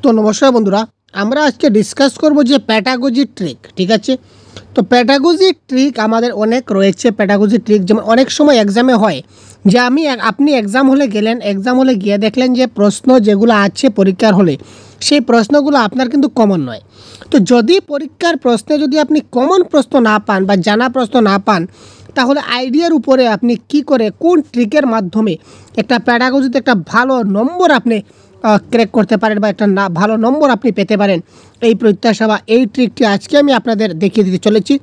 তো নমস্কার বন্ধুরা, আমরা আজকে ডিসকাস করব যে প্যাটাগজি ট্রিক। ঠিক আছে, তো প্যাটাগজি ট্রিক আমাদের অনেক রয়েছে। প্যাটাগজি ট্রিক যেমন অনেক সময় এক্সামে হয় যে আপনি এক্সাম হলে গেলেন, এক্সাম হলে গিয়ে দেখলেন যে প্রশ্ন যেগুলো আছে পরীক্ষার হলে সেই প্রশ্নগুলো আপনার কিন্তু কমন নয়। তো যদি পরীক্ষার প্রশ্নে যদি আপনি কমন প্রশ্ন না পান বা জানা প্রশ্ন না পান, তাহলে আইডিয়ার উপরে আপনি কি করে কোন ট্রিকের মাধ্যমে একটা প্যাটাগজিতে একটা ভালো নম্বর আপনি ক্র্যাক করতে পারেন বা একটা ভালো নম্বর আপনি পেতে পারেন, এই প্রত্যাশা বা এই ট্রিকটি আজকে আমি আপনাদের দেখিয়ে দিতে চলেছি।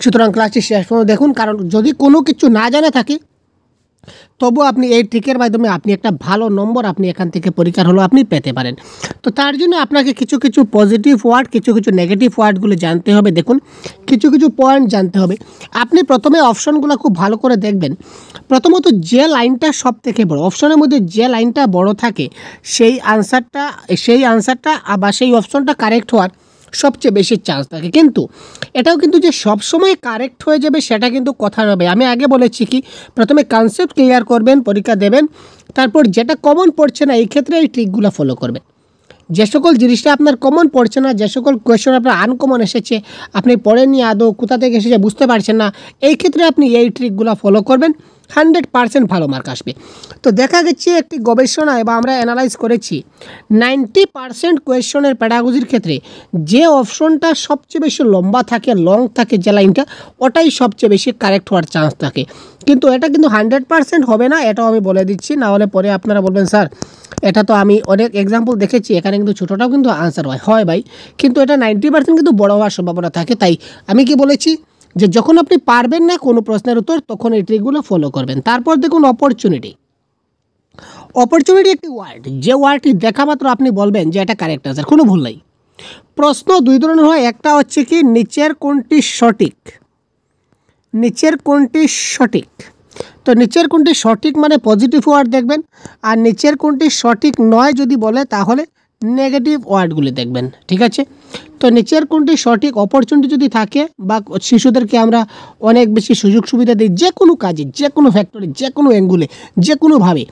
সুতরাং ক্লাসটি শেষ পর্যন্ত দেখুন, কারণ যদি কোনো কিছু না জানা থাকে তবু আপনি এই ট্রিকের মাধ্যমে আপনি একটা ভালো নম্বর আপনি এখান থেকে পরীক্ষার হলো আপনি পেতে পারেন। তো তার জন্য আপনাকে কিছু কিছু পজিটিভ ওয়ার্ড, কিছু কিছু নেগেটিভ ওয়ার্ডগুলো জানতে হবে। দেখুন, কিছু কিছু পয়েন্ট জানতে হবে। আপনি প্রথমে অপশনগুলো খুব ভালো করে দেখবেন। প্রথমত যে লাইনটা সব থেকে বড়, অপশনের মধ্যে যে লাইনটা বড় থাকে সেই আনসারটা বা সেই অপশনটা কারেক্ট হওয়ার সবচেয়ে বেশি চান্স থাকে। কিন্তু এটাও কিন্তু যে সবসময় কারেক্ট হয়ে যাবে সেটা কিন্তু কথা নয়। আমি আগে বলেছি কি, প্রথমে কনসেপ্ট ক্লিয়ার করবেন, পরীক্ষা দেবেন, তারপর যেটা কমন পড়ছে না এই ক্ষেত্রে এই ট্রিকগুলো ফলো করবেন। যে সকল জিনিসটা আপনার কমন পড়ছে না, যে সকল কোয়েশ্চন আপনার আনকমন এসেছে, আপনি পড়েননি আদৌ, কোথা থেকে এসেছে বুঝতে পারছেন না, এই ক্ষেত্রে আপনি এই ট্রিকগুলো ফলো করবেন, 100% ভালো মার্ক আসবে। তো দেখা গেছে একটি গবেষণায় বা আমরা অ্যানালাইজ করেছি 90% কোয়েশ্চনের প্যাডাগজির ক্ষেত্রে যে অপশনটা সবচেয়ে বেশি লম্বা থাকে, লং থাকে, যে লাইনটা, ওটাই সবচেয়ে বেশি কারেক্ট হওয়ার চান্স থাকে। কিন্তু এটা কিন্তু 100% হবে না, এটাও আমি বলে দিচ্ছি, না হলে পরে আপনারা বলবেন স্যার এটা তো আমি অনেক এক্সাম্পল দেখেছি এখানে কিন্তু ছোটোটাও কিন্তু আনসার হয় ভাই, কিন্তু এটা 90% কিন্তু বড় হওয়ার সম্ভাবনা থাকে। তাই আমি কি বলেছি যে যখন আপনি পারবেন না কোনো প্রশ্নের উত্তর তখন এই ট্রিকগুলো ফলো করবেন। তারপর দেখুন অপরচুনিটি একটি ওয়ার্ড, যে ওয়ার্ডটি দেখা মাত্র আপনি বলবেন যে এটা কারেক্ট আনসার, কোনো ভুল নাই। প্রশ্ন দুই ধরনের হয়, একটা হচ্ছে কি নিচের কোনটি সঠিক, তো নিচের কোনটি সঠিক মানে পজিটিভ ওয়ার্ড দেখবেন, আর নিচের কোনটি সঠিক নয় যদি বলে তাহলে নেগেটিভ ওয়ার্ডগুলি দেখবেন। ঠিক আছে, তো নিচের কোনটি সঠিক অপরচুনিটি যদি থাকে বা শিশুদেরকে আমরা অনেক বেশি সুযোগ সুবিধা দিই যে কোনো কাজে, যে কোনো ফ্যাক্টরি, যে কোনো অ্যাঙ্গুলে, যে কোনোভাবে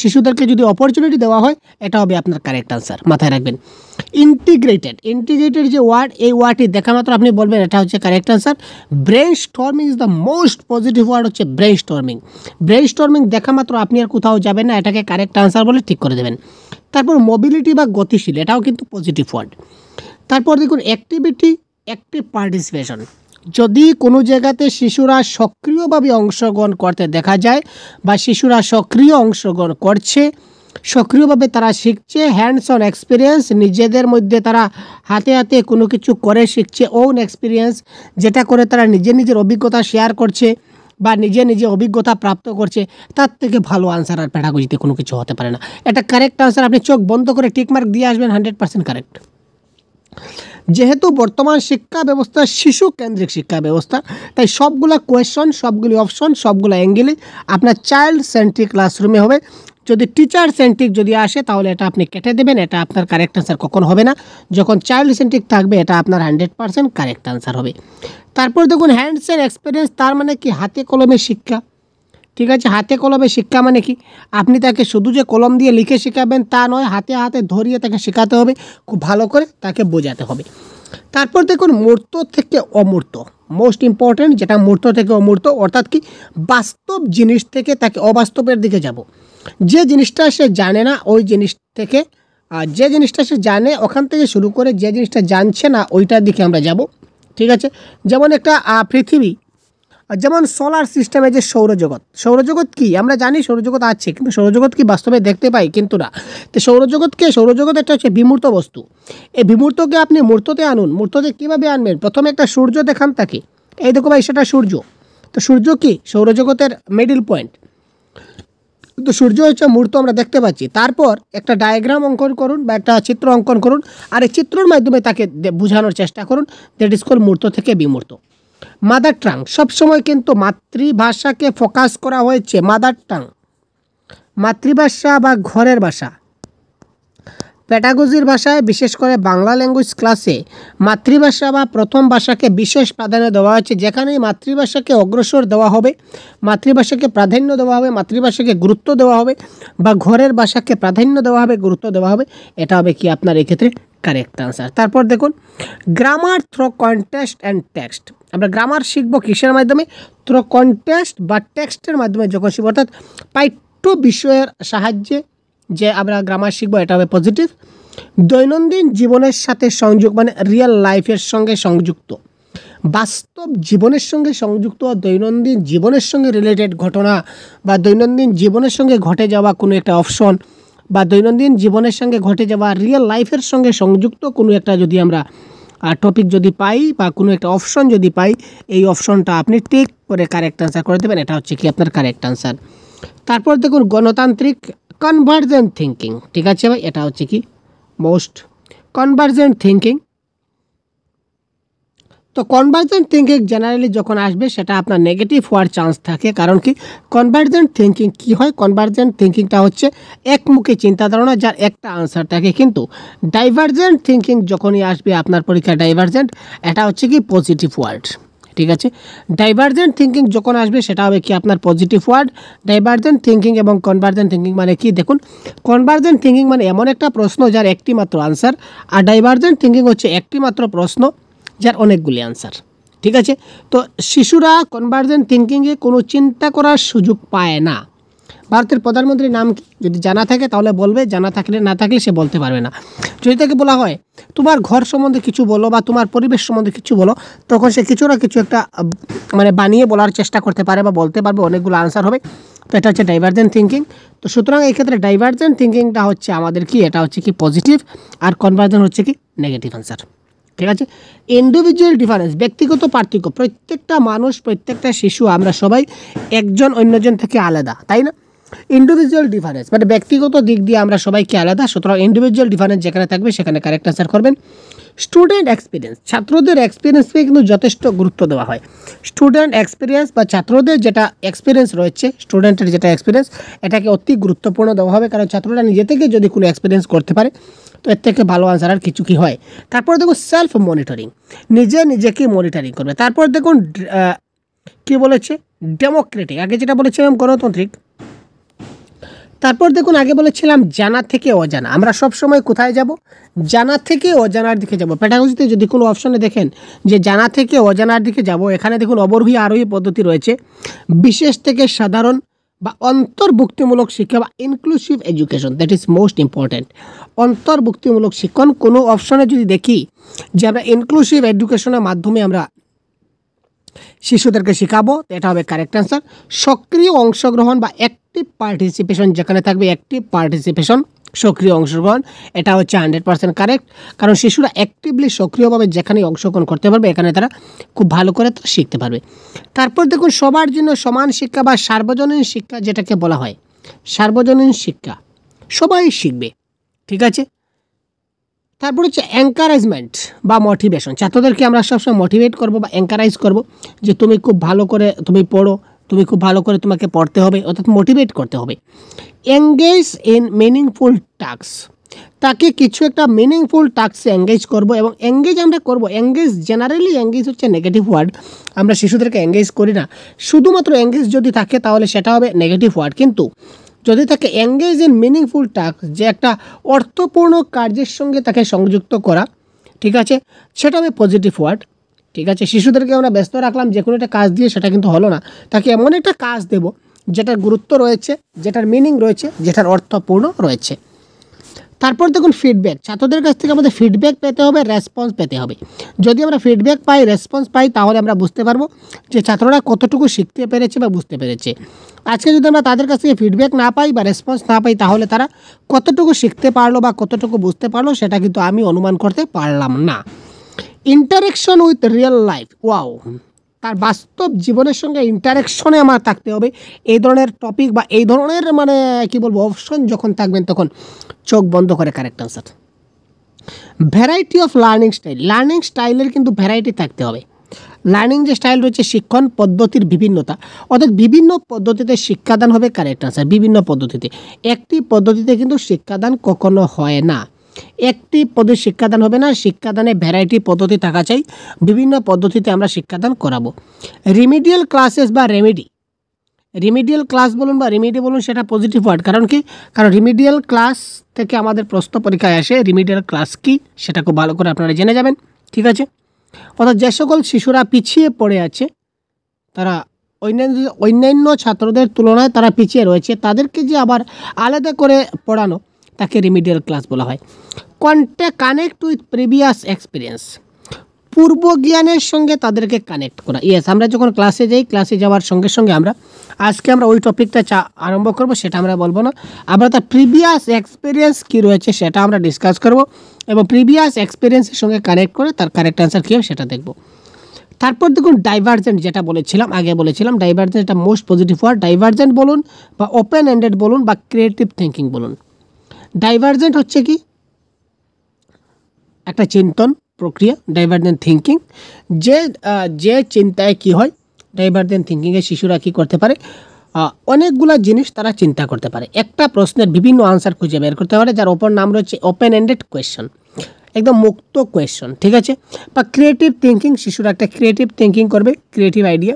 শিশুদেরকে যদি অপরচুনিটি দেওয়া হয়, এটা হবে আপনার কারেক্ট আনসার। মাথায় রাখবেন। ইন্টিগ্রেটেড যে ওয়ার্ড, এই ওয়ার্ডটি দেখা মাত্র আপনি বলবেন এটা হচ্ছে correct answer. Brain storming is the most positive word, হচ্ছে ব্রেন স্টর্মিং দেখা মাত্র আপনি আর কোথাও যাবেন না, এটাকে কারেক্ট আনসার বলে ঠিক করে দেবেন। তারপর মোবিলিটি বা গতিশীল, এটাও কিন্তু পজিটিভ ওয়ার্ড। তারপর দেখুন অ্যাক্টিভ পার্টিসিপেশন, যদি কোনো জায়গাতে শিশুরা সক্রিয়ভাবে অংশগ্রহণ করতে দেখা যায় বা শিশুরা সক্রিয় অংশগ্রহণ করছে, সক্রিয়ভাবে তারা শিখছে, হ্যান্ডস অন এক্সপিরিয়েন্স, নিজেদের মধ্যে তারা হাতে হাতে কোনো কিছু করে শিখছে, ওন এক্সপিরিয়েন্স, যেটা করে তারা নিজের অভিজ্ঞতা শেয়ার করছে বা নিজে অভিজ্ঞতা প্রাপ্ত করছে, তার থেকে ভালো আনসার আর প্যাডাগজিতে কোনো কিছু হতে পারে না। এটা কারেক্ট আনসার, আপনি চোখ বন্ধ করে টিক মার্ক দিয়ে আসবেন, 100% কারেক্ট। যেহেতু বর্তমান শিক্ষা ব্যবস্থা শিশু কেন্দ্রিক শিক্ষা ব্যবস্থা, তাই সবগুলো কোয়েশ্চন, সবগুলি অপশন, সবগুলো অ্যাঙ্গেলে আপনার চাইল্ড সেন্ট্রিক ক্লাসরুমে হবে। যদি টিচার সেন্ট্রিক যদি আসে তাহলে এটা আপনি কেটে দেবেন, এটা আপনার কারেক্ট আনসার কখন হবে না। যখন চাইল্ড সেন্ট্রিক থাকবে এটা আপনার 100% কারেক্ট আনসার হবে। তারপর দেখুন হ্যান্ডস অন এক্সপিরিয়েন্স, তার মানে কি হাতে কলমে শিক্ষা। ঠিক আছে, হাতে কলমে শিক্ষা মানে কি, আপনি তাকে শুধু যে কলম দিয়ে লিখে শেখাবেন তা নয়, হাতে হাতে ধরিয়ে তাকে শেখাতে হবে, খুব ভালো করে তাকে বোঝাতে হবে। তারপর দেখুন মূর্ত থেকে অমূর্ত, মোস্ট ইম্পর্ট্যান্ট, যেটা মূর্ত থেকে অমূর্ত, অর্থাৎ কি বাস্তব জিনিস থেকে তাকে অবাস্তবের দিকে যাব। যে জিনিসটা সে জানে না ওই জিনিস থেকে, যে জিনিসটা সে জানে ওখান থেকে শুরু করে যে জিনিসটা জানছে না ওইটার দিকে আমরা যাব। ঠিক আছে, যেমন একটা পৃথিবী, যেমন সোলার সিস্টেমে যে সৌরজগৎ কি আমরা জানি, সৌরজগৎ আছে, কিন্তু সৌরজগৎ কি বাস্তবে দেখতে পাই কিন্তু না। তো সৌরজগৎ একটা হচ্ছে বিমূর্ত বস্তু। এই বিমূর্তকে আপনি মূর্ততে আনুন, মূর্ততে কীভাবে আনবেন, প্রথমে একটা সূর্য দেখান তাকে, এই দেখো ভাই সেটা সূর্য। তো সূর্য কি সৌরজগতের মিডল পয়েন্ট, তো সূর্য হচ্ছে মূর্ত, আমরা দেখতে পাচ্ছি। তারপর একটা ডায়াগ্রাম অঙ্কন করুন বা একটা চিত্র অঙ্কন করুন, আর এই চিত্রের মাধ্যমে তাকে বোঝানোর চেষ্টা করুন, দ্যাট ইজ কল্ড মূর্ত থেকে বিমূর্ত। মাদার টাং, সবসময় কিন্তু মাতৃভাষাকে ফোকাস করা হয়েছে, মাদার টাং, মাতৃভাষা বা ঘরের ভাষা। প্যাডাগজির ভাষায় বিশেষ করে বাংলা ল্যাঙ্গুয়েজ ক্লাসে মাতৃভাষা বা প্রথম ভাষাকে বিশেষ প্রাধান্য দেওয়া হচ্ছে। যেখানেই মাতৃভাষাকে অগ্রসর দেওয়া হবে, মাতৃভাষাকে প্রাধান্য দেওয়া হবে, মাতৃভাষাকে গুরুত্ব দেওয়া হবে বা ঘরের ভাষাকে প্রাধান্য দেওয়া হবে, গুরুত্ব দেওয়া হবে, এটা হবে কি আপনার এক্ষেত্রে কারেক্ট আনসার। তারপর দেখুন grammar through context and text. আমরা গ্রামার শিখবো কিসের মাধ্যমে? থ্রো কন্টেক্সট বা টেক্সটের মাধ্যমে যখন শিখবো, অর্থাৎ পাঠ্য বিষয়ের সাহায্যে যে আমরা গ্রামার শিখবো, এটা হবে পজিটিভ। দৈনন্দিন জীবনের সাথে সংযোগ মানে রিয়েল লাইফের সঙ্গে সংযুক্ত, বাস্তব জীবনের সঙ্গে সংযুক্ত, দৈনন্দিন জীবনের সঙ্গে রিলেটেড ঘটনা বা দৈনন্দিন জীবনের সঙ্গে ঘটে যাওয়া কোনো একটা অপশন বা দৈনন্দিন জীবনের সঙ্গে ঘটে যাওয়া রিয়েল লাইফের সঙ্গে সংযুক্ত কোনো একটা যদি আমরা টপিক যদি পাই বা কোনো একটা অপশন যদি পাই, এই অপশনটা আপনি টিক করে কারেক্ট আনসার করে দেবেন। এটা হচ্ছে কি আপনার কারেক্ট আনসার। তারপর দেখুন গণতান্ত্রিক কনভার্জেন্ট থিঙ্কিং। ঠিক আছে ভাই, এটা হচ্ছে কি মোস্ট কনভার্জেন্ট থিঙ্কিং। তো কনভার্জেন্ট থিঙ্কিং জেনারেলি যখন আসবে সেটা আপনার নেগেটিভ হওয়ার চান্স থাকে। কারণ কি কনভার্জেন্ট থিঙ্কিং কী হয়? কনভার্জেন্ট থিঙ্কিংটা হচ্ছে একমুখী চিন্তা ধারণা যার একটা আনসার থাকে। কিন্তু ডাইভার্জেন্ট থিঙ্কিং যখনই আসবে আপনার পরীক্ষা ডাইভার্জেন্ট, এটা হচ্ছে কি পজিটিভ ওয়ার্ড। ঠিক আছে, ডাইভার্জেন্ট থিঙ্কিং যখন আসবে সেটা হবে কি আপনার পজিটিভ ওয়ার্ড। ডাইভার্জেন্ট থিঙ্কিং এবং কনভার্জেন্ট থিঙ্কিং মানে কি? দেখুন কনভার্জেন্ট থিঙ্কিং মানে এমন একটা প্রশ্ন যার একটি মাত্র আনসার, আর ডাইভার্জেন্ট থিঙ্কিং হচ্ছে একটি মাত্র প্রশ্ন যার অনেকগুলি আনসার। ঠিক আছে, তো শিশুরা কনভার্জেন্ট থিঙ্কিংয়ে কোনো চিন্তা করার সুযোগ পায় না। ভারতের প্রধানমন্ত্রীর নাম কি? যদি জানা থাকে তাহলে বলবে, জানা থাকলে না থাকলে সে বলতে পারবে না। যদি তাকে বলা হয় তোমার ঘর সম্বন্ধে কিছু বলো বা তোমার পরিবেশ সম্বন্ধে কিছু বলো, তখন সে কিছু না কিছু একটা মানে বানিয়ে বলার চেষ্টা করতে পারে বা বলতে পারবে, অনেকগুলো আনসার হবে। তো এটা হচ্ছে ডাইভার্জেন্ট থিঙ্কিং। তো সুতরাং এই ক্ষেত্রে ডাইভার্জেন্ট থিঙ্কিংটা হচ্ছে আমাদের কি, এটা হচ্ছে কি পজিটিভ, আর কনভার্জেন্ট হচ্ছে কি নেগেটিভ আনসার। ঠিক আছে, ইন্ডিভিজুয়াল ডিফারেন্স ব্যক্তিগত পার্থক্য। প্রত্যেকটা মানুষ, প্রত্যেকটা শিশু, আমরা সবাই একজন অন্যজন থেকে আলাদা, তাই না? ইন্ডিভিজুয়াল ডিফারেন্স মানে ব্যক্তিগত দিক দিয়ে আমরা সবাইকে আলাদা। সুতরাং ইন্ডিভিজুয়াল ডিফারেন্স যেখানে থাকবে সেখানে কারেক্ট আনসার করবেন। স্টুডেন্ট এক্সপিরিয়েন্স, ছাত্রদের এক্সপিরিয়েন্সকে কিন্তু যথেষ্ট গুরুত্ব দেওয়া হয়। স্টুডেন্ট এক্সপিরিয়েন্স বা ছাত্রদের যেটা এক্সপিরিয়েন্স রয়েছে, স্টুডেন্টের যেটা এক্সপিরিয়েন্স, এটাকে অতি গুরুত্বপূর্ণ দেওয়া হবে। কারণ ছাত্ররা নিজে থেকে যদি কোনো এক্সপিরিয়েন্স করতে পারে তো এর থেকে ভালো আনসার আর কিছু কি হয়। তারপর দেখুন সেলফ মনিটরিং, নিজে নিজেকে মনিটরিং করবে। তারপর দেখুন কি বলেছে, ডেমোক্রেটিক, আগে যেটা বলেছিলাম গণতান্ত্রিক। তারপর দেখুন আগে বলেছিলাম জানা থেকে অজানা। আমরা সব সময় কোথায় যাব? জানা থেকে অজানার দিকে যাব। প্যাডাগজিতে যদি কোনো অপশনে দেখেন যে জানা থেকে অজানার দিকে যাব, এখানে দেখুন অবরোহী আরোহী পদ্ধতি রয়েছে। বিশেষ থেকে সাধারণ বা অন্তর্ভুক্তিমূলক শিক্ষা বা inclusive education, that is most important. অন্তর্ভুক্তিমূলক শিক্ষণ কোনো অপশনে যদি দেখি যে আমরা ইনক্লুসিভ এডুকেশনের মাধ্যমে আমরা শিশুদেরকে শেখাবো, এটা হবে কারেক্ট আনসার। সক্রিয় অংশগ্রহণ বা অ্যাক্টিভ পার্টিসিপেশন, যেখানে থাকবে অ্যাক্টিভ পার্টিসিপেশন, সক্রিয় অংশগ্রহণ, এটা হচ্ছে 100% কারেক্ট। কারণ শিশুরা অ্যাক্টিভলি সক্রিয়ভাবে যেখানেই অংশগ্রহণ করতে পারবে, এখানে তারা খুব ভালো করে তারা শিখতে পারবে। তারপর দেখুন সবার জন্য সমান শিক্ষা বা সার্বজনীন শিক্ষা, যেটাকে বলা হয় সার্বজনীন শিক্ষা, সবাই শিখবে। ঠিক আছে, তারপর হচ্ছে এনকারেজমেন্ট বা মোটিভেশন। ছাত্রদেরকে আমরা সবসময় মোটিভেট করব বা এনকারেজ করব যে তুমি খুব ভালো করে তুমি পড়ো, তুমি খুব ভালো করে তোমাকে পড়তে হবে, অর্থাৎ মোটিভেট করতে হবে। এঙ্গেজ ইন মিনিংফুল টাস্ক, তাকে কিছু একটা মিনিংফুল টাস্কে এঙ্গেজ করব। এবং এঙ্গেজ আমরা করব, এঙ্গেজ জেনারেলি এঙ্গেজ হচ্ছে নেগেটিভ ওয়ার্ড, আমরা শিশুদেরকে এঙ্গেজ করি না। শুধুমাত্র এঙ্গেজ যদি থাকে তাহলে সেটা হবে নেগেটিভ ওয়ার্ড। কিন্তু যদি তাকে এঙ্গেজ ইন মিনিংফুল টাস্ক, যে একটা অর্থপূর্ণ কার্যের সঙ্গে তাকে সংযুক্ত করা, ঠিক আছে, সেটা হবে পজিটিভ ওয়ার্ড। ঠিক আছে, শিশুদেরকে আমরা ব্যস্ত রাখলাম যে কোনো একটা কাজ দিয়ে, সেটা কিন্তু হলো না। তাকে এমন একটা কাজ দেব যেটার গুরুত্ব রয়েছে, যেটার মিনিং রয়েছে, যেটার অর্থপূর্ণ রয়েছে। তারপর দেখুন ফিডব্যাক, ছাত্রদের কাছ থেকে আমাদের ফিডব্যাক পেতে হবে, রেসপন্স পেতে হবে। যদি আমরা ফিডব্যাক পাই, রেসপন্স পাই, তাহলে আমরা বুঝতে পারবো যে ছাত্ররা কতটুকু শিখতে পেরেছে বা বুঝতে পেরেছে। আজকে যদি আমরা তাদের কাছ থেকে ফিডব্যাক না পাই বা রেসপন্স না পাই, তাহলে তারা কতটুকু শিখতে পারলো বা কতটুকু বুঝতে পারলো সেটা কিন্তু আমি অনুমান করতে পারলাম না। Interaction with real life, wow, তার বাস্তব জীবনের সঙ্গে ইন্টারেকশনে আমার থাকতে হবে। এই ধরনের টপিক বা এই ধরনের মানে কি বলবো অপশন যখন থাকবেন, তখন চোখ বন্ধ করে correct answer. Variety of learning style, learning স্টাইলের কিন্তু ভ্যারাইটি থাকতে হবে। লার্নিং যে স্টাইল রয়েছে, শিক্ষণ পদ্ধতির বিভিন্নতা, অর্থাৎ বিভিন্ন পদ্ধতিতে শিক্ষাদান হবে কারেক্ট আনসার। বিভিন্ন পদ্ধতিতে, একটি পদ্ধতিতে কিন্তু শিক্ষাদান কখনো হয় না। একটি পদ্ধতি শিক্ষাদান হবে না, শিক্ষাদানে ভ্যারাইটি পদ্ধতি থাকা চাই, বিভিন্ন পদ্ধতিতে আমরা শিক্ষাদান করাবো। রিমিডিয়াল ক্লাসেস বা রিমিডিয়াল ক্লাস বলুন বা রিমিডি বলুন, সেটা পজিটিভ ওয়ার্ড। কারণ কি? কারণ রিমিডিয়াল ক্লাস থেকে আমাদের প্রশ্ন পরীক্ষায় আসে। রিমিডিয়াল ক্লাস কি সেটা খুব ভালো করে আপনারা জেনে যাবেন, ঠিক আছে? অর্থাৎ যে সকল শিশুরা পিছিয়ে পড়ে আছে, তারা অন্যান্য ছাত্রদের তুলনায় তারা পিছিয়ে রয়েছে, তাদেরকে যে আবার আলাদা করে পড়ানো, তাকে রিমিডিয়াল ক্লাস বলা হয়। কানেক্ট উইথ প্রিভিয়াস এক্সপিরিয়েন্স, পূর্ব জ্ঞানের সঙ্গে তাদেরকে কানেক্ট করা। ইয়েস, আমরা যখন ক্লাসে যাই, ক্লাসে যাওয়ার সঙ্গে সঙ্গে আজকে আমরা ওই টপিকটা আরম্ভ করব, সেটা আমরা বলবো না। আমরা তার প্রিভিয়াস এক্সপিরিয়েন্স কী রয়েছে সেটা আমরা ডিসকাস করব, এবং প্রিভিয়াস এক্সপিরিয়েন্সের সঙ্গে কানেক্ট করে তার কারেক্ট অ্যান্সার কী হবে সেটা দেখব। তারপর দেখুন ডাইভার্জেন্ট, যেটা আগে বলেছিলাম ডাইভার্জেন্ট এটা মোস্ট পজিটিভ ওয়ার্ড। ডাইভার্জেন্ট বলুন বা ওপেন এন্ডেড বলুন বা ক্রিয়েটিভ থিঙ্কিং বলুন। ডাইভার্জেন্ট হচ্ছে কি? একটা চিন্তন প্রক্রিয়া, ডাইভার্জেন্ট থিঙ্কিং। যে চিন্তায় কি হয়, ডাইভার্জেন্ট থিঙ্কিংয়ে শিশুরা কী করতে পারে, অনেকগুলো জিনিস তারা চিন্তা করতে পারে, একটা প্রশ্নের বিভিন্ন আনসার খুঁজে বের করতে পারে, যার ওপর নাম রয়েছে ওপেন এন্ডেড কোয়েশ্চন, একদম মুক্ত কোয়েশ্চন, ঠিক আছে? বা ক্রিয়েটিভ থিঙ্কিং, শিশুরা একটা ক্রিয়েটিভ থিঙ্কিং করবে, ক্রিয়েটিভ আইডিয়া।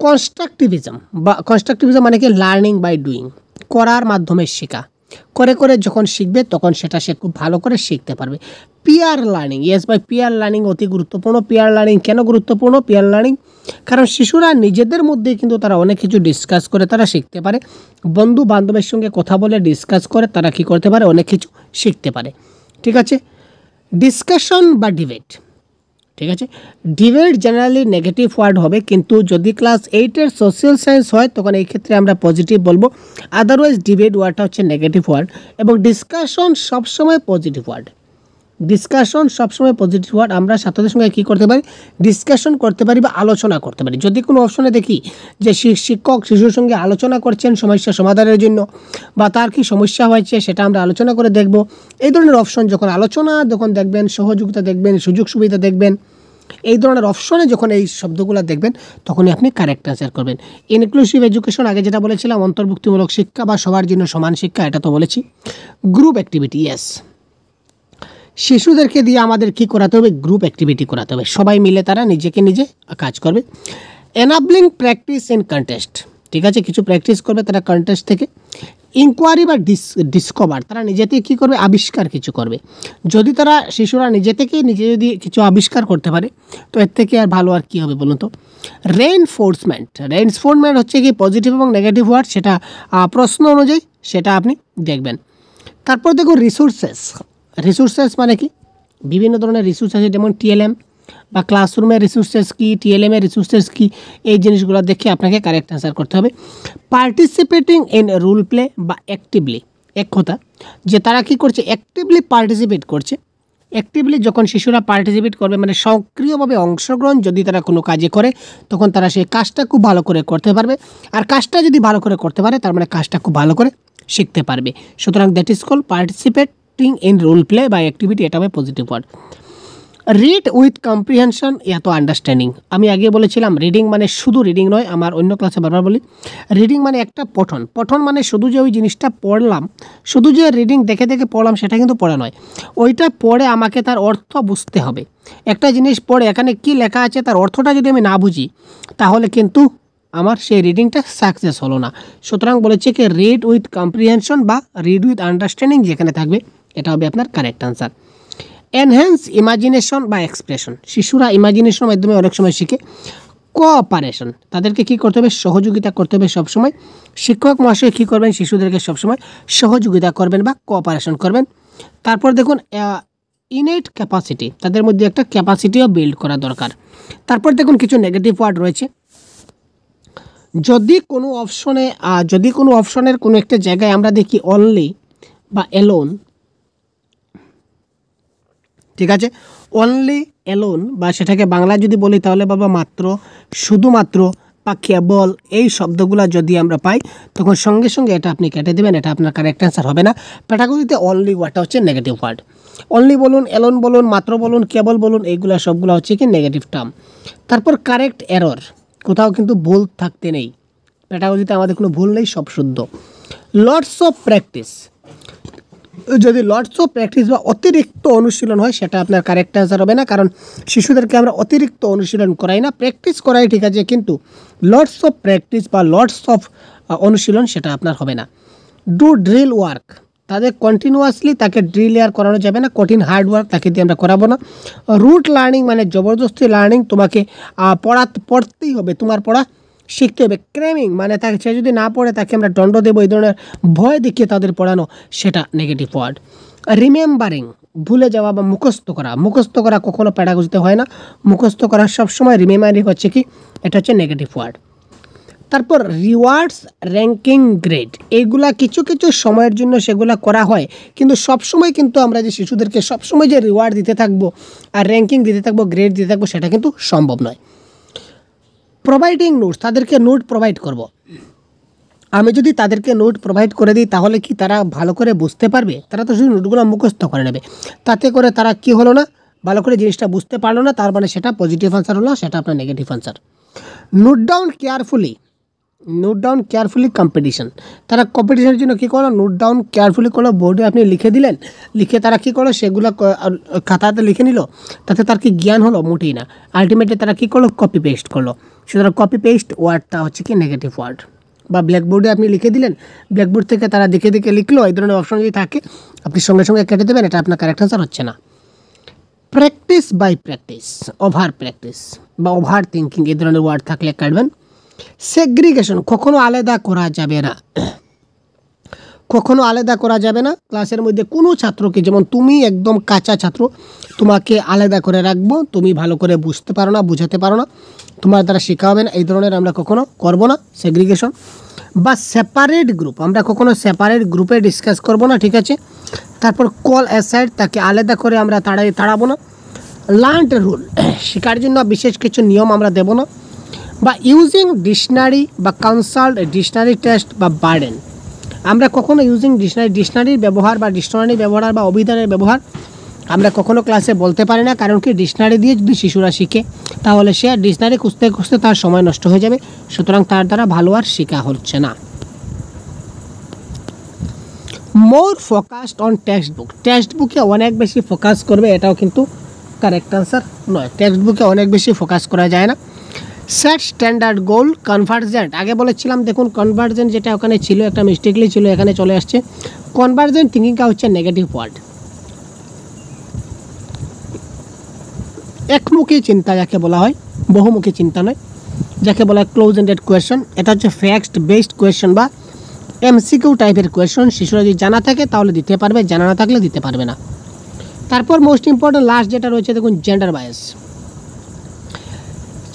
কনস্ট্রাকটিভিজম মানে কি? লার্নিং বাই ডুইং, করার মাধ্যমে শেখা, করে করে যখন শিখবে তখন সেটা সে খুব ভালো করে শিখতে পারবে। পিয়ার লার্নিং, ইয়েস ভাই, পিয়ার লার্নিং অতি গুরুত্বপূর্ণ। পিয়ার লার্নিং কেন গুরুত্বপূর্ণ? পিয়ার লার্নিং কারণ শিশুরা নিজেদের মধ্যে কিন্তু তারা অনেক কিছু ডিসকাস করে তারা শিখতে পারে, বন্ধু বান্ধবের সঙ্গে কথা বলে ডিসকাস করে তারা কী করতে পারে, অনেক কিছু শিখতে পারে, ঠিক আছে? ডিসকাশন বা ডিবেট, ঠিক আছে? ডিবেট জেনারেলি নেগেটিভ ওয়ার্ড হবে, কিন্তু যদি ক্লাস 8-এর সোশ্যাল সায়েন্স হয় তখন এই ক্ষেত্রে আমরা পজিটিভ বলবো, আদারওয়াইজ ডিবেট ওয়ার্ডটা হচ্ছে নেগেটিভ ওয়ার্ড। এবং ডিসকাশন সবসময় পজিটিভ ওয়ার্ড, আমরা ছাত্রদের সঙ্গে কী করতে পারি? ডিসকাশন করতে পারি বা আলোচনা করতে পারি। যদি কোনো অপশনে দেখি যে শিক্ষক শিশুর সঙ্গে আলোচনা করছেন সমস্যা সমাধানের জন্য, বা তার কি সমস্যা হয়েছে সেটা আমরা আলোচনা করে দেখব, এই ধরনের অপশন যখন দেখবেন, সহযোগিতা দেখবেন, সুযোগ সুবিধা দেখবেন, এই ধরনের অপশনে যখন এই শব্দগুলো দেখবেন তখনই আপনি কারেক্ট অ্যান্সার করবেন। ইনক্লুসিভ এডুকেশন, আগে যেটা বলেছিলাম, অন্তর্ভুক্তিমূলক শিক্ষা বা সবার জন্য সমান শিক্ষা, এটা তো বলেছি। গ্রুপ অ্যাক্টিভিটি, ইয়েস, শিশুদেরকে দিয়ে আমাদের কি করাতে হবে? গ্রুপ অ্যাক্টিভিটি করাতে হবে, সবাই মিলে তারা নিজে কাজ করবে। এনাবলিং প্র্যাকটিস ইন কন্টেস্ট, ঠিক আছে? কিছু প্র্যাকটিস করবে তারা কন্টেস্ট থেকে। ইনকোয়ারি বা ডিসকভার, তারা নিজে থেকে কী করবে? আবিষ্কার কিছু করবে। যদি শিশুরা নিজে যদি কিছু আবিষ্কার করতে পারে তো এর থেকে আর ভালো আর কী হবে বলুন তো? রেইনফোর্সমেন্ট হচ্ছে কি পজিটিভ এবং নেগেটিভ ওয়ার্ড, সেটা প্রশ্ন অনুযায়ী সেটা আপনি দেখবেন। তারপর দেখুন রিসোর্সেস মানে কি? বিভিন্ন ধরনের রিসোর্স আছে, যেমন টিএলএম বা ক্লাসরুমের রিসোর্সেস কি, টিএলএম এর রিসোর্সেস কি, এই জিনিসগুলো দেখে আপনাকে কারেক্ট অ্যান্সার করতে হবে। পার্টিসিপেটিং ইন রোল প্লে বা অ্যাক্টিভলি, এক কথা যে তারা কি করছে? অ্যাক্টিভলি পার্টিসিপেট করছে। অ্যাক্টিভলি যখন শিশুরা পার্টিসিপেট করবে, মানে সক্রিয়ভাবে অংশগ্রহণ যদি তারা কোনো কাজে করে, তখন তারা সেই কাজটা খুব ভালো করে করতে পারবে। আর কাজটা যদি ভালো করে করতে পারে, তার মানে কাজটা খুব ভালো করে শিখতে পারবে। সুতরাং that is called participating in role play বা অ্যাক্টিভিটি, এটা হবে positive word. Read with comprehension তো আন্ডারস্ট্যান্ডিং, আমি আগে বলেছিলাম রিডিং মানে শুধু রিডিং নয়, আমার অন্য ক্লাসে বারবার বলি রিডিং মানে একটা পঠন মানে শুধু যে ওই জিনিসটা পড়লাম, শুধু যে রিডিং দেখে দেখে পড়লাম সেটা কিন্তু পড়া নয়, ওইটা পড়ে আমাকে তার অর্থ বুঝতে হবে। একটা জিনিস পড়ে এখানে কি লেখা আছে তার অর্থটা যদি আমি না বুঝি, তাহলে কিন্তু আমার সেই রিডিংটা সাকসেস হলো না। সুতরাং বলেছে কি রিড উইথ কম্প্রিহেনশন বা রিড উইথ আন্ডারস্ট্যান্ডিং যেখানে থাকবে এটা হবে আপনার কারেক্ট আনসার। এনহ্যান্স ইমাজিনেশন বা এক্সপ্রেশন, শিশুরা ইমাজিনেশনের মাধ্যমে অনেক সময় শিখে। কোঅপারেশন, তাদেরকে কী করতে হবে? সহযোগিতা করতে হবে সবসময়। শিক্ষক মহাশয় কী করবেন? শিশুদেরকে সবসময় সহযোগিতা করবেন বা কোঅপারেশন করবেন। তারপর দেখুন ইনেট ক্যাপাসিটি, তাদের মধ্যে একটা ক্যাপাসিটিও বিল্ড করা দরকার। তারপর দেখুন কিছু নেগেটিভ ওয়ার্ড রয়েছে। যদি কোনো অপশনের কোনো একটা জায়গায় আমরা দেখি অনলি বা এলোন, ঠিক আছে, অনলি এলোন বা সেটাকে বাংলায় যদি বলি তাহলে বাবা মাত্র, শুধুমাত্র বা কেবল, এই শব্দগুলো যদি আমরা পাই তখন সঙ্গে সঙ্গে এটা আপনি কেটে দেবেন, এটা আপনার কারেক্ট অ্যান্সার হবে না। পেডাগজিতে অনলি ওয়ার্ডটা হচ্ছে নেগেটিভ ওয়ার্ড। অনলি বলুন, এলোন বলুন, মাত্র বলুন, কেবল বলুন, এইগুলো সবগুলো হচ্ছে কি নেগেটিভ টার্ম। তারপর কারেক্ট এরর, কোথাও কিন্তু ভুল থাকতে নেই, পেডাগজিতে আমাদের কোনো ভুল নেই, সব শুদ্ধ। লটস অফ প্র্যাকটিস, যদি লটস অফ প্র্যাকটিস বা অতিরিক্ত অনুশীলন হয় সেটা আপনার কারেক্ট অ্যান্সার হবে না, কারণ শিশুদেরকে আমরা অতিরিক্ত অনুশীলন করাই না, প্র্যাকটিস করাই ঠিক আছে, কিন্তু লটস অফ প্র্যাকটিস বা লটস অফ অনুশীলন সেটা আপনার হবে না। ডু ড্রিল ওয়ার্ক, তাদের কন্টিনিউয়াসলি তাকে ড্রিল আর করানো যাবে না, কঠিন হার্ড ওয়ার্ক তাকে দিয়ে আমরা করাবো না। রুট লার্নিং মানে জবরদস্তি লার্নিং, তোমাকে পড়তেই হবে, তোমার পড়া শিখতে হবে। ক্রেমিং মানে তাকে সে যদি না পড়ে তাকে আমরা দণ্ড দেবো, এই ধরনের ভয় দেখিয়ে তাদের পড়ানো, সেটা নেগেটিভ ওয়ার্ড। রিমেম্বারিং ভুলে যাওয়া বা মুখস্থ করা কখনো প্যাডাগজিতে হয় না, মুখস্থ করা সবসময়। রিমেম্বারিং হচ্ছে কি, এটা হচ্ছে নেগেটিভ ওয়ার্ড। তারপর রিওয়ার্ডস, র্যাঙ্কিং, গ্রেড, এইগুলা কিছু কিছু সময়ের জন্য সেগুলা করা হয়, কিন্তু সবসময় কিন্তু আমরা যে শিশুদেরকে সবসময় যে রিওয়ার্ড দিতে থাকবো আর র্যাঙ্কিং দিতে থাকবো, গ্রেড দিতে থাকবো, সেটা কিন্তু সম্ভব নয়। প্রোভাইডিং নোটস, তাদেরকে নোট প্রোভাইড করব। আমি যদি তাদেরকে নোট প্রোভাইড করে দিই তাহলে কি তারা ভালো করে বুঝতে পারবে? তারা তো শুধু নোটগুলো মুখস্থ করে নেবে, তাতে করে তারা কি হলো না, ভালো করে জিনিসটা বুঝতে পারলো না, তার মানে সেটা পজিটিভ আনসার হলো, সেটা আপনার negative answer. Note down carefully competition, তারা কম্পিটিশনের জন্য কী করলো, নোট ডাউন কেয়ারফুলি করলো, বোর্ডে আপনি লিখে দিলেন, লিখে তারা কী করলো, সেগুলো খাতাতে লিখে নিল, তাতে তার কি জ্ঞান হলো? মোটেই না। আলটিমেটলি তারা কী করলো, কপি পেস্ট করলো। সুতরাং কপি পেস্ট ওয়ার্ডটা হচ্ছে কি নেগেটিভ ওয়ার্ড। বা ব্ল্যাকবোর্ডে আপনি লিখে দিলেন, ব্ল্যাকবোর্ড থেকে তারা দেখে দেখে লিখলো, এই ধরনের অপশন যদি থাকে আপনি সঙ্গে সঙ্গে কেটে দেবেন, এটা আপনার কারেক্ট আনসার হচ্ছে না। Practice by practice, over practice বা ওভার থিঙ্কিং, এই ধরনের ওয়ার্ড থাকলে কাটবেন। সেগ্রিগেশন, কখনো আলাদা করা যাবে না, ক্লাসের মধ্যে কোনো ছাত্রকে, যেমন তুমি একদম কাঁচা ছাত্র, তোমাকে আলাদা করে রাখবো, তুমি ভালো করে বুঝতে পারো না, বুঝাতে পারো না, তোমার দ্বারা শেখা হবে না, এই ধরনের আমরা কখনো করবো না সেগ্রিগেশন। বা সেপারেট গ্রুপ, আমরা কখনো সেপারেট গ্রুপে ডিসকাস করবো না, ঠিক আছে। তারপর কল অ্যাসাইড, তাকে আলাদা করে আমরা তাড়াবো না। লার্নড রুল, শেখার জন্য বিশেষ কিছু নিয়ম আমরা দেবো না। বা ইউজিং ডিকশনারি বা কনসাল্ট ডিকশনারি টেস্ট বা বার্ডেন, আমরা কখনো ইউজিং ডিকশনারির ব্যবহার বা অভিধানের ব্যবহার আমরা কখনো ক্লাসে বলতে পারি না, কারণ কি ডিকশনারি দিয়ে যদি শিশুরা শিখে তাহলে সে ডিকশনারি খুঁজতে খুঁজতে তার সময় নষ্ট হয়ে যাবে, সুতরাং তার দ্বারা ভালো আর শেখা হচ্ছে না। মোর ফোকাসড অন টেক্সট বুকে অনেক বেশি ফোকাস করবে, এটাও কিন্তু কারেক্ট আনসার নয়, টেক্সট বুকে অনেক বেশি ফোকাস করা যায় না। সেট স্ট্যান্ডার্ড গোল, কনভার্জেন্ট, আগে বলেছিলাম দেখুন কনভার্জেন্ট যেটা ওখানে ছিল একটা মিস্টেকলি ছিল, এখানে চলে আসছে। কনভার্জেন্ট থিঙ্কিংটা হচ্ছে নেগেটিভ ওয়ার্ড। একমুখী চিন্তা যাকে বলা হয়, বহুমুখী চিন্তা নয়, যাকে বলা হয় ক্লোজ এন্ডেড কোয়েশ্চন, এটা হচ্ছে ফ্যাক্ট বেসড কোয়েশ্চন বা এমসিকিউ টাইপের কোয়েশ্চন। শিশুরা যদি জানা থাকে তাহলে দিতে পারবে, জানা না থাকলে দিতে পারবে না। তারপর মোস্ট ইম্পর্টেন্ট লাস্ট যেটা রয়েছে দেখুন, জেন্ডার বায়াস,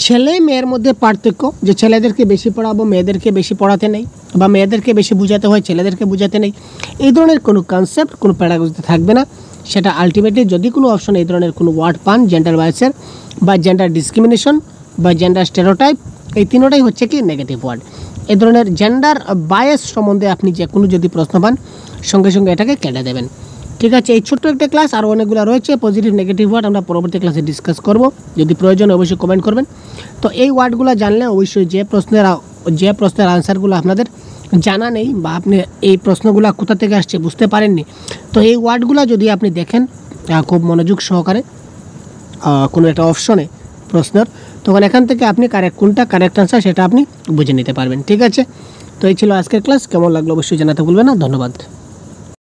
ছেলে মেয়ের মধ্যে পার্থক্য, যে ছেলেদেরকে বেশি পড়াবো মেয়েদেরকে বেশি পড়াতে নেই, বা মেয়েদেরকে বেশি বোঝাতে হয় ছেলেদেরকে বোঝাতে নেই, এই ধরনের কোনো কনসেপ্ট কোনো প্যাডাগজিতে থাকবে না। সেটা আলটিমেটলি যদি কোনো অপশন এই ধরনের কোনো ওয়ার্ড পান, জেন্ডার বায়াসের বা জেন্ডার ডিসক্রিমিনেশন বা জেন্ডার স্টেরিওটাইপ, এই তিনটাই হচ্ছে কি নেগেটিভ ওয়ার্ড। এই ধরনের জেন্ডার বায়াস সম্বন্ধে আপনি যে কোনো যদি প্রশ্ন পান সঙ্গে সঙ্গে এটাকে কেটে দেবেন, ঠিক আছে। এই ছোট্ট একটা ক্লাস, আর অনেকগুলো রয়েছে পজিটিভ নেগেটিভ ওয়ার্ড, আমরা পরবর্তী ক্লাসে ডিসকাস করব, যদি প্রয়োজন অবশ্যই কমেন্ট করবেন। তো এই ওয়ার্ডগুলো জানলে অবশ্যই যে প্রশ্নের আনসারগুলো আপনাদের জানা নেই বা আপনি এই প্রশ্নগুলো কোথা থেকে আসছে বুঝতে পারেননি, তো এই ওয়ার্ডগুলো যদি আপনি দেখেন খুব মনোযোগ সহকারে কোনো একটা অপশনে প্রশ্নের, তখন এখান থেকে আপনি কোনটা কারেক্ট আনসার সেটা আপনি বুঝে নিতে পারবেন, ঠিক আছে। তো এই ছিল আজকের ক্লাস, কেমন লাগলো অবশ্যই জানাতে ভুলবেন না। ধন্যবাদ।